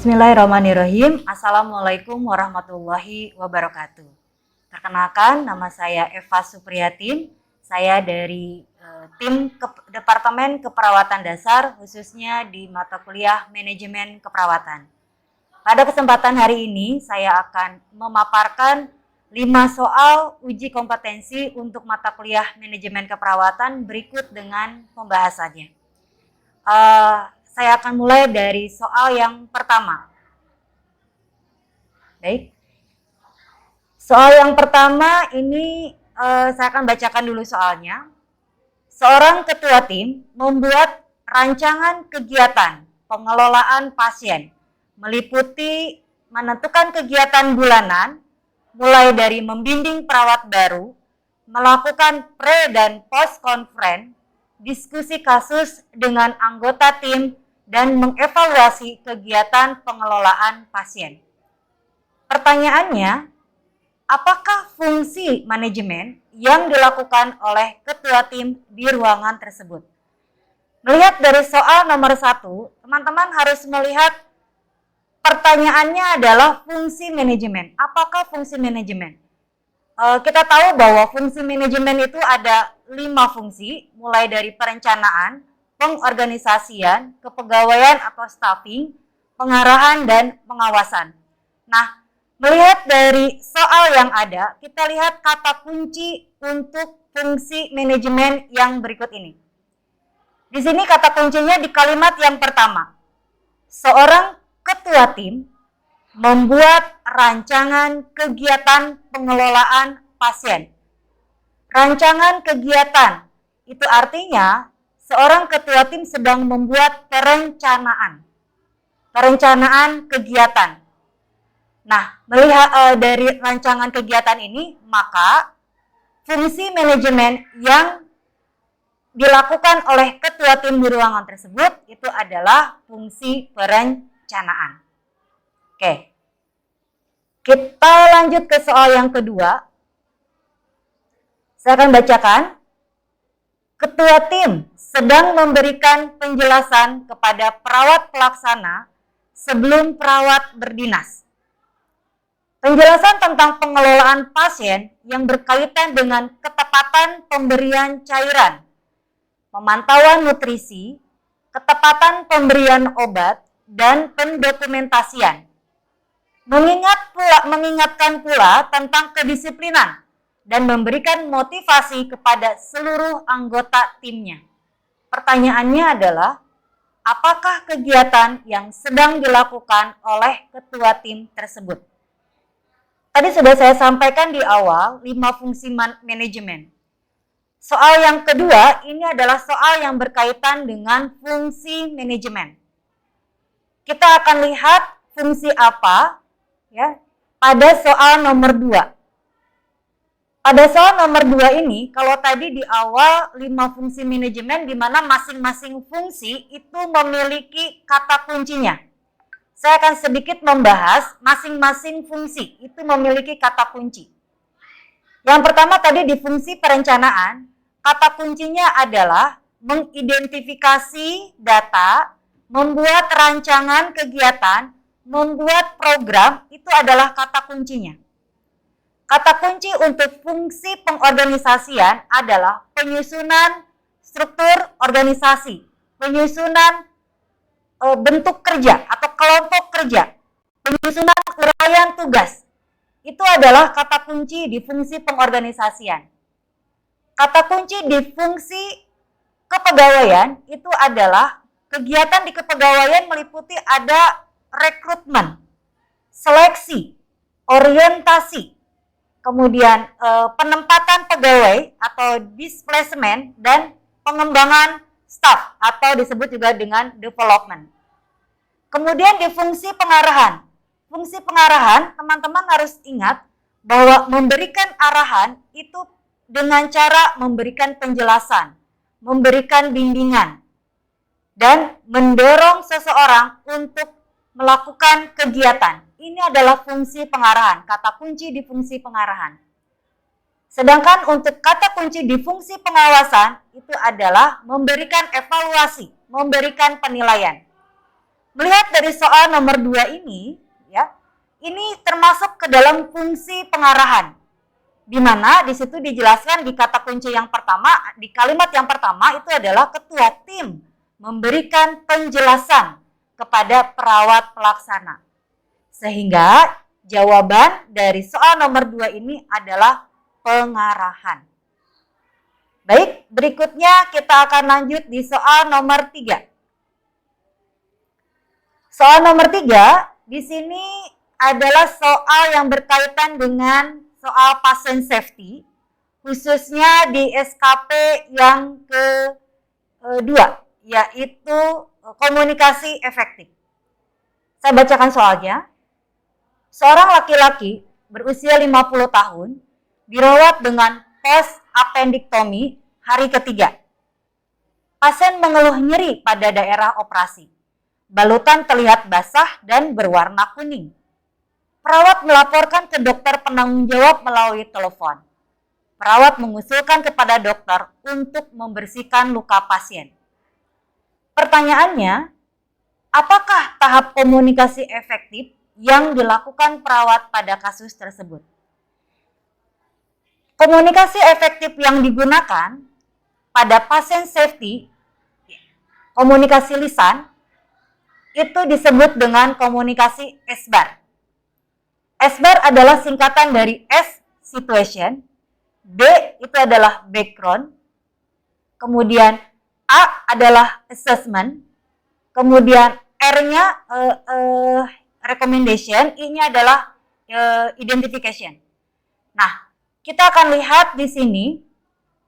Bismillahirrahmanirrahim. Assalamualaikum warahmatullahi wabarakatuh. Perkenalkan, nama saya Eva Supriyatin. Saya dari tim Departemen Keperawatan Dasar, khususnya di mata kuliah Manajemen Keperawatan. Pada kesempatan hari ini, saya akan memaparkan 5 soal uji kompetensi untuk mata kuliah Manajemen Keperawatan berikut dengan pembahasannya. Saya akan mulai dari soal yang pertama. Baik. Soal yang pertama ini saya akan bacakan dulu soalnya. Seorang ketua tim membuat rancangan kegiatan pengelolaan pasien meliputi menentukan kegiatan bulanan mulai dari membimbing perawat baru, melakukan pre dan post conference, diskusi kasus dengan anggota tim, dan mengevaluasi kegiatan pengelolaan pasien. Pertanyaannya, apakah fungsi manajemen yang dilakukan oleh ketua tim di ruangan tersebut? Melihat dari soal nomor 1, teman-teman harus melihat pertanyaannya adalah fungsi manajemen. Apakah fungsi manajemen? Kita tahu bahwa fungsi manajemen itu ada 5 fungsi, mulai dari perencanaan, pengorganisasian, kepegawaian atau staffing, pengarahan, dan pengawasan. Nah, melihat dari soal yang ada, kita lihat kata kunci untuk fungsi manajemen yang berikut ini. Di sini kata kuncinya di kalimat yang pertama. Seorang ketua tim membuat rancangan kegiatan pengelolaan pasien. Rancangan kegiatan, itu artinya seorang ketua tim sedang membuat perencanaan kegiatan. Nah, melihat dari rancangan kegiatan ini, maka fungsi manajemen yang dilakukan oleh ketua tim di ruangan tersebut itu adalah fungsi perencanaan. Oke, kita lanjut ke soal yang kedua. Saya akan bacakan. Ketua tim sedang memberikan penjelasan kepada perawat pelaksana sebelum perawat berdinas. Penjelasan tentang pengelolaan pasien yang berkaitan dengan ketepatan pemberian cairan, pemantauan nutrisi, ketepatan pemberian obat, dan pendokumentasian. Mengingatkan pula tentang kedisiplinan dan memberikan motivasi kepada seluruh anggota timnya. Pertanyaannya adalah, apakah kegiatan yang sedang dilakukan oleh ketua tim tersebut? Tadi sudah saya sampaikan di awal 5 fungsi manajemen. Soal yang kedua ini adalah soal yang berkaitan dengan fungsi manajemen. Kita akan lihat fungsi apa ya pada soal nomor 2. Pada soal nomor 2 ini, kalau tadi di awal 5 fungsi manajemen di mana masing-masing fungsi itu memiliki kata kuncinya. Saya akan sedikit membahas masing-masing fungsi itu memiliki kata kunci. Yang pertama tadi di fungsi perencanaan, kata kuncinya adalah mengidentifikasi data, membuat rancangan kegiatan, membuat program, itu adalah kata kuncinya. Kata kunci untuk fungsi pengorganisasian adalah penyusunan struktur organisasi, penyusunan bentuk kerja atau kelompok kerja, penyusunan uraian tugas. Itu adalah kata kunci di fungsi pengorganisasian. Kata kunci di fungsi kepegawaian itu adalah kegiatan di kepegawaian meliputi ada rekrutmen, seleksi, orientasi, kemudian penempatan pegawai atau displacement, dan pengembangan staff atau disebut juga dengan development. Kemudian di fungsi pengarahan. Fungsi pengarahan, teman-teman harus ingat bahwa memberikan arahan itu dengan cara memberikan penjelasan, memberikan bimbingan, dan mendorong seseorang untuk melakukan kegiatan. Ini adalah fungsi pengarahan, kata kunci di fungsi pengarahan. Sedangkan untuk kata kunci di fungsi pengawasan itu adalah memberikan evaluasi, memberikan penilaian. Melihat dari soal nomor 2 ini, ya, ini termasuk ke dalam fungsi pengarahan, di mana di situ dijelaskan di kata kunci yang pertama, di kalimat yang pertama itu adalah ketua tim memberikan penjelasan kepada perawat pelaksana. Sehingga jawaban dari soal nomor 2 ini adalah pengarahan. Baik, berikutnya kita akan lanjut di soal nomor 3. Soal nomor 3, di sini adalah soal yang berkaitan dengan soal patient safety, khususnya di SKP yang kedua, yaitu komunikasi efektif. Saya bacakan soalnya. Seorang laki-laki berusia 50 tahun dirawat dengan post appendektomi hari ketiga. Pasien mengeluh nyeri pada daerah operasi. Balutan terlihat basah dan berwarna kuning. Perawat melaporkan ke dokter penanggung jawab melalui telepon. Perawat mengusulkan kepada dokter untuk membersihkan luka pasien. Pertanyaannya, apakah tahap komunikasi efektif yang dilakukan perawat pada kasus tersebut? Komunikasi efektif yang digunakan pada patient safety, komunikasi lisan, itu disebut dengan komunikasi SBAR. SBAR adalah singkatan dari S, situation, B itu adalah background, kemudian A adalah assessment, kemudian R-nya recommendation, I-nya adalah identification. Nah, kita akan lihat di sini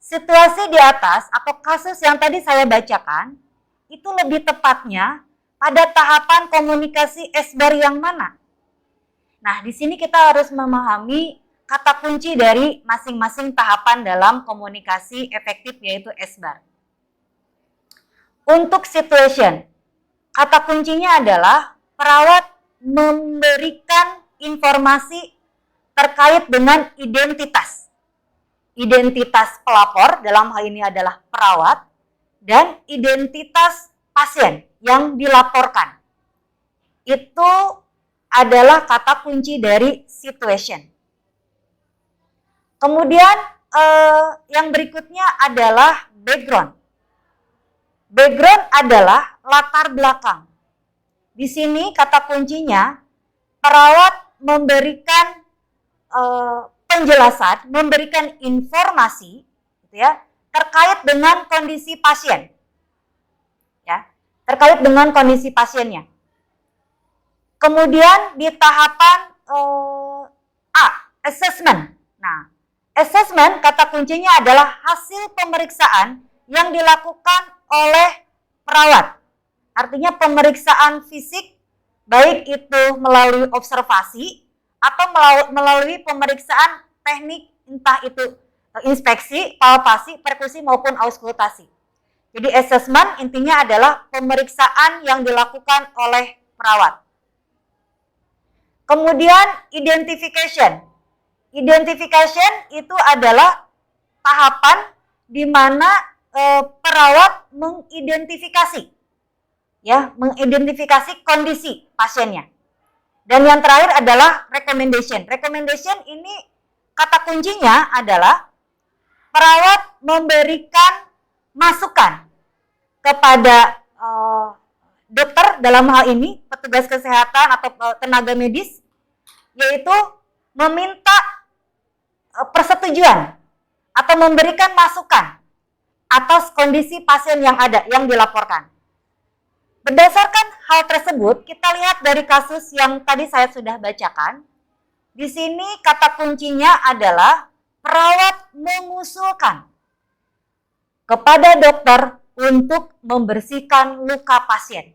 situasi di atas atau kasus yang tadi saya bacakan itu lebih tepatnya pada tahapan komunikasi SBAR yang mana? Nah, di sini kita harus memahami kata kunci dari masing-masing tahapan dalam komunikasi efektif yaitu SBAR. Untuk situation, kata kuncinya adalah perawat memberikan informasi terkait dengan identitas. Identitas pelapor, dalam hal ini adalah perawat, dan identitas pasien yang dilaporkan. Itu adalah kata kunci dari situation. Kemudian yang berikutnya adalah background. Background adalah latar belakang. Di sini kata kuncinya perawat memberikan penjelasan, memberikan informasi, gitu ya, terkait dengan kondisi pasien. Ya, terkait dengan kondisi pasiennya. Kemudian di tahapan A, assessment. Nah, assessment kata kuncinya adalah hasil pemeriksaan yang dilakukan oleh perawat. Artinya pemeriksaan fisik, baik itu melalui observasi atau melalui pemeriksaan teknik, entah itu inspeksi, palpasi, perkusi maupun auskultasi. Jadi assessment intinya adalah pemeriksaan yang dilakukan oleh perawat. Kemudian identification. Identification itu adalah tahapan di mana perawat mengidentifikasi, ya, mengidentifikasi kondisi pasiennya. Dan yang terakhir adalah recommendation. Recommendation ini kata kuncinya adalah perawat memberikan masukan kepada dokter, dalam hal ini petugas kesehatan atau tenaga medis, yaitu meminta persetujuan atau memberikan masukan atas kondisi pasien yang ada, yang dilaporkan. Berdasarkan hal tersebut, kita lihat dari kasus yang tadi saya sudah bacakan. Di sini kata kuncinya adalah perawat mengusulkan kepada dokter untuk membersihkan luka pasien.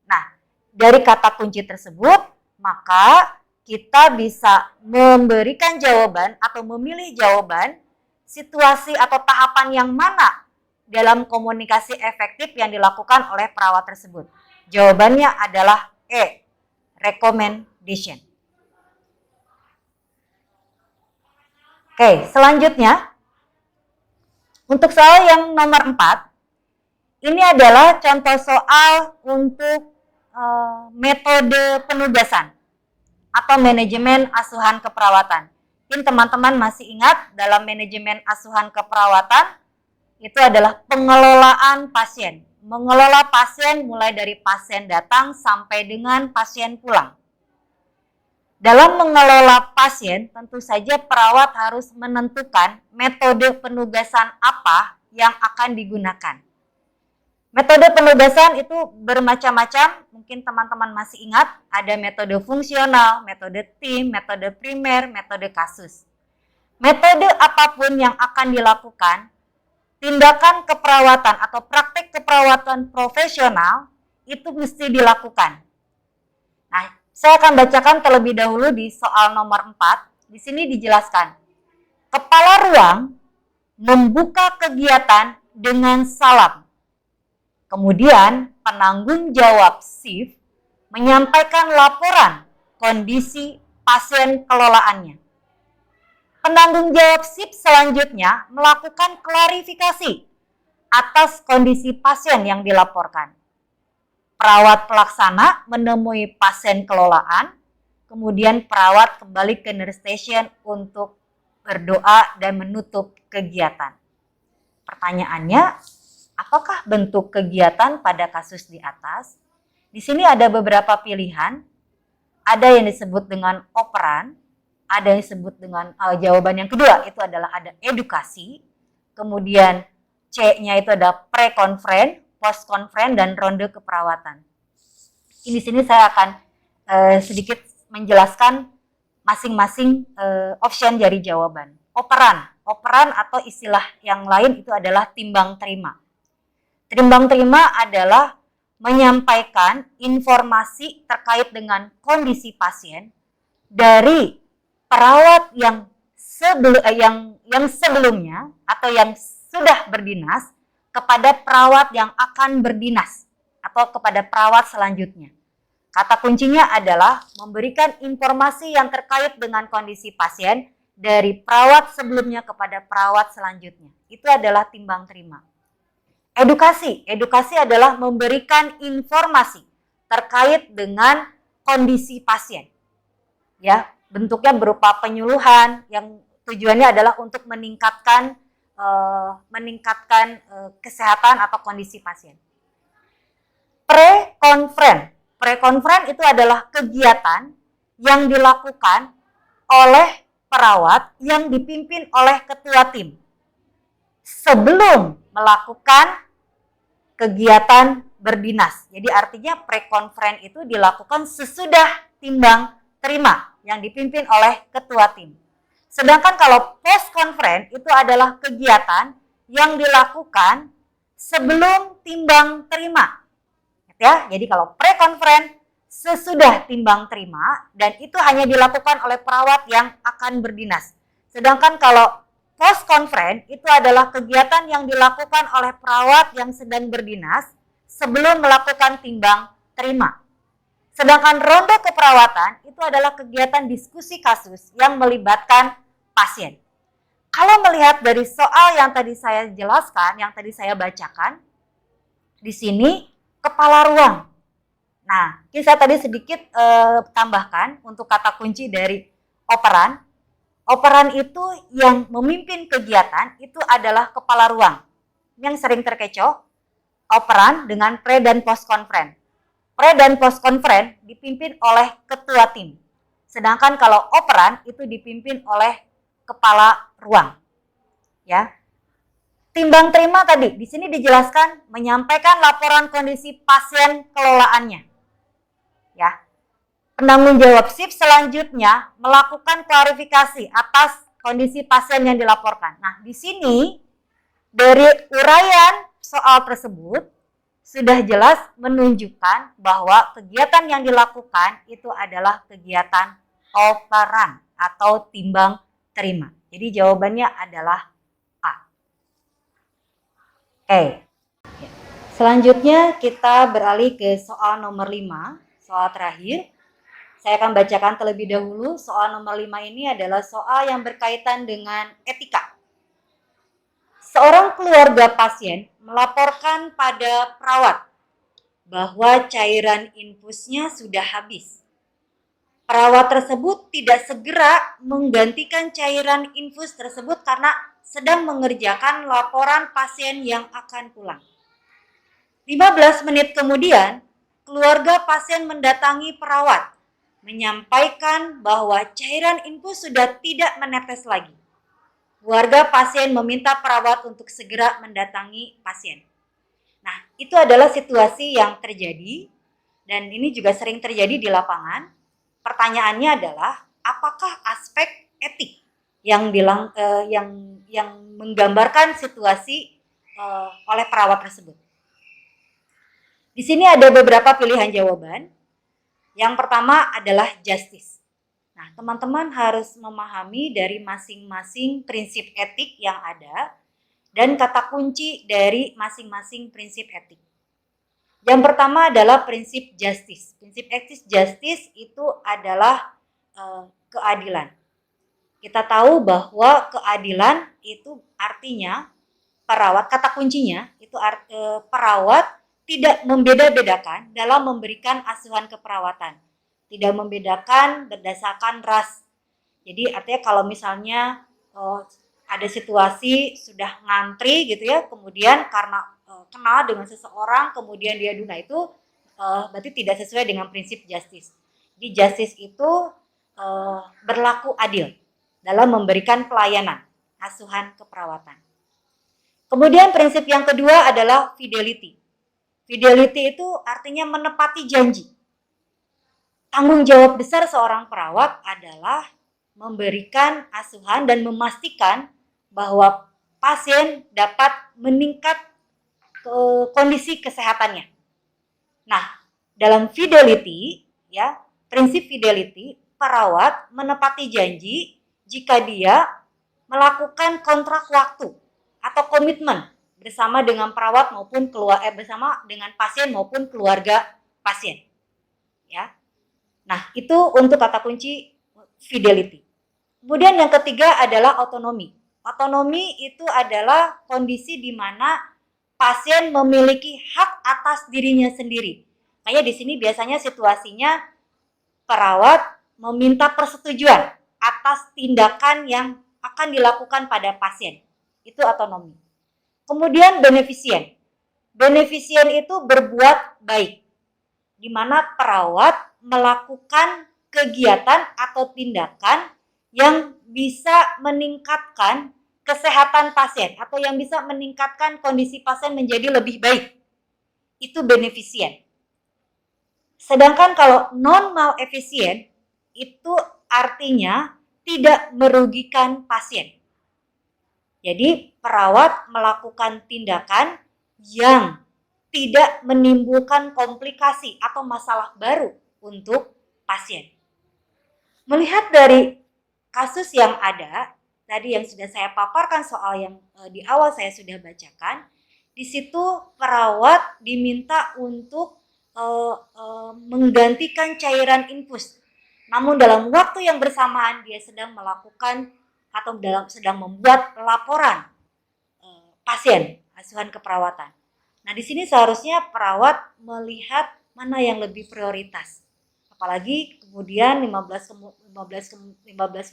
Nah, dari kata kunci tersebut, maka kita bisa memberikan jawaban atau memilih jawaban situasi atau tahapan yang mana dalam komunikasi efektif yang dilakukan oleh perawat tersebut. Jawabannya adalah E, recommendation. Oke, selanjutnya untuk soal yang nomor 4, ini adalah contoh soal untuk metode penugasan atau manajemen asuhan keperawatan. Mungkin teman-teman masih ingat dalam manajemen asuhan keperawatan itu adalah pengelolaan pasien. Mengelola pasien mulai dari pasien datang sampai dengan pasien pulang. Dalam mengelola pasien, tentu saja perawat harus menentukan metode penugasan apa yang akan digunakan. Metode penugasan itu bermacam-macam, mungkin teman-teman masih ingat, ada metode fungsional, metode tim, metode primer, metode kasus. Metode apapun yang akan dilakukan, tindakan keperawatan atau praktek keperawatan profesional itu mesti dilakukan. Nah, saya akan bacakan terlebih dahulu di soal nomor 4. Di sini dijelaskan, kepala ruang membuka kegiatan dengan salam. Kemudian penanggung jawab shift menyampaikan laporan kondisi pasien kelolaannya. Penanggung jawab shift selanjutnya melakukan klarifikasi atas kondisi pasien yang dilaporkan. Perawat pelaksana menemui pasien kelolaan, kemudian perawat kembali ke nurse station untuk berdoa dan menutup kegiatan. Pertanyaannya, apakah bentuk kegiatan pada kasus di atas? Di sini ada beberapa pilihan. Ada yang disebut dengan operan, ada yang disebut dengan jawaban yang kedua itu adalah ada edukasi. Kemudian C-nya itu ada pre-conference, post-conference, dan ronde keperawatan. Di sini saya akan sedikit menjelaskan masing-masing option dari jawaban. Operan atau istilah yang lain itu adalah timbang terima. Timbang terima adalah menyampaikan informasi terkait dengan kondisi pasien dari perawat yang sebelumnya atau yang sudah berdinas kepada perawat yang akan berdinas atau kepada perawat selanjutnya. Kata kuncinya adalah memberikan informasi yang terkait dengan kondisi pasien dari perawat sebelumnya kepada perawat selanjutnya. Itu adalah timbang terima. Edukasi adalah memberikan informasi terkait dengan kondisi pasien. Ya, bentuknya berupa penyuluhan yang tujuannya adalah untuk meningkatkan kesehatan atau kondisi pasien. Pre-conference itu adalah kegiatan yang dilakukan oleh perawat yang dipimpin oleh ketua tim sebelum melakukan kegiatan berdinas. Jadi artinya pre-conference itu dilakukan sesudah timbang terima yang dipimpin oleh ketua tim. Sedangkan kalau post-conference itu adalah kegiatan yang dilakukan sebelum timbang terima. Ya, jadi kalau pre-conference sesudah timbang terima dan itu hanya dilakukan oleh perawat yang akan berdinas. Sedangkan kalau post-conference itu adalah kegiatan yang dilakukan oleh perawat yang sedang berdinas sebelum melakukan timbang terima. Sedangkan ronde keperawatan itu adalah kegiatan diskusi kasus yang melibatkan pasien. Kalau melihat dari soal yang tadi saya jelaskan, yang tadi saya bacakan, di sini kepala ruang. Nah, saya tadi sedikit tambahkan untuk kata kunci dari operan. Operan itu yang memimpin kegiatan itu adalah kepala ruang. Yang sering terkecoh, operan dengan pre dan post conference. Pre dan post conference dipimpin oleh ketua tim. Sedangkan kalau operan itu dipimpin oleh kepala ruang. Ya. Timbang terima tadi di sini dijelaskan menyampaikan laporan kondisi pasien kelolaannya. Ya. Penanggung jawab shift selanjutnya melakukan klarifikasi atas kondisi pasien yang dilaporkan. Nah, di sini dari uraian soal tersebut sudah jelas menunjukkan bahwa kegiatan yang dilakukan itu adalah kegiatan operan atau timbang terima. Jadi jawabannya adalah A. Oke. Selanjutnya kita beralih ke soal nomor 5, soal terakhir. Saya akan bacakan terlebih dahulu. Soal nomor 5 ini adalah soal yang berkaitan dengan etika. Seorang keluarga pasien melaporkan pada perawat bahwa cairan infusnya sudah habis. Perawat tersebut tidak segera menggantikan cairan infus tersebut karena sedang mengerjakan laporan pasien yang akan pulang. 15 menit kemudian, keluarga pasien mendatangi perawat, menyampaikan bahwa cairan infus sudah tidak menetes lagi. Keluarga pasien meminta perawat untuk segera mendatangi pasien. Nah, itu adalah situasi yang terjadi dan ini juga sering terjadi di lapangan. Pertanyaannya adalah apakah aspek etik yang menggambarkan situasi oleh perawat tersebut. Di sini ada beberapa pilihan jawaban. Yang pertama adalah justice. Nah, teman-teman harus memahami dari masing-masing prinsip etik yang ada dan kata kunci dari masing-masing prinsip etik. Yang pertama adalah prinsip justice. Prinsip etis justice itu adalah keadilan. Kita tahu bahwa keadilan itu artinya perawat, kata kuncinya itu perawat tidak membeda-bedakan dalam memberikan asuhan keperawatan. Tidak membedakan berdasarkan ras. Jadi artinya kalau misalnya ada situasi sudah ngantri gitu ya, kemudian karena kenal dengan seseorang, kemudian dia duna itu berarti tidak sesuai dengan prinsip justice. Di justice itu berlaku adil dalam memberikan pelayanan, asuhan keperawatan. Kemudian prinsip yang kedua adalah fidelity. Fidelity itu artinya menepati janji. Tanggung jawab besar seorang perawat adalah memberikan asuhan dan memastikan bahwa pasien dapat meningkat kondisi kesehatannya. Nah, dalam fidelity, ya, prinsip fidelity, perawat menepati janji jika dia melakukan kontrak waktu atau komitmen bersama dengan perawat maupun bersama dengan pasien maupun keluarga pasien. Ya. Nah, itu untuk kata kunci fidelity. Kemudian yang ketiga adalah otonomi. Otonomi itu adalah kondisi di mana pasien memiliki hak atas dirinya sendiri. Kayak di sini biasanya situasinya perawat meminta persetujuan atas tindakan yang akan dilakukan pada pasien. Itu otonomi. Kemudian beneficient. Beneficient itu berbuat baik. Di mana perawat melakukan kegiatan atau tindakan yang bisa meningkatkan kesehatan pasien atau yang bisa meningkatkan kondisi pasien menjadi lebih baik. Itu beneficient. Sedangkan kalau non-malefficient itu artinya tidak merugikan pasien. Jadi perawat melakukan tindakan yang tidak menimbulkan komplikasi atau masalah baru untuk pasien. Melihat dari kasus yang ada, tadi yang sudah saya paparkan soal yang di awal saya sudah bacakan, di situ perawat diminta untuk menggantikan cairan infus. Namun dalam waktu yang bersamaan dia sedang melakukan atau sedang membuat laporan pasien asuhan keperawatan. Nah, di sini seharusnya perawat melihat mana yang lebih prioritas. Apalagi kemudian 15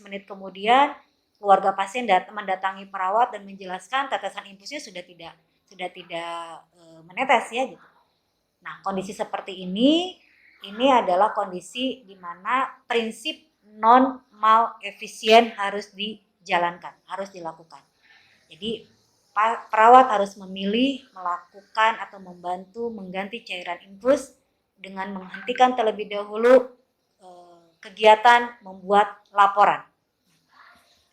menit kemudian keluarga pasien mendatangi perawat dan menjelaskan tetesan infusnya sudah tidak menetes ya gitu. Nah, kondisi seperti ini adalah kondisi di mana prinsip non-malefficient harus dijalankan, harus dilakukan. Jadi perawat harus memilih melakukan atau membantu mengganti cairan infus dengan menghentikan terlebih dahulu kegiatan membuat laporan.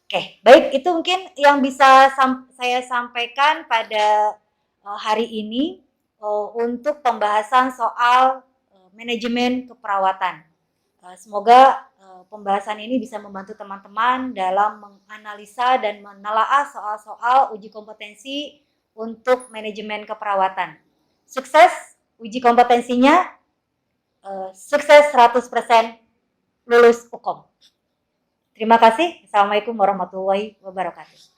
Oke, baik, itu mungkin yang bisa saya sampaikan pada hari ini untuk pembahasan soal manajemen keperawatan. Semoga pembahasan ini bisa membantu teman-teman dalam menganalisa dan menelaah soal-soal uji kompetensi untuk manajemen keperawatan. Sukses uji kompetensinya, sukses 100% lulus UKOM. Terima kasih. Assalamualaikum warahmatullahi wabarakatuh.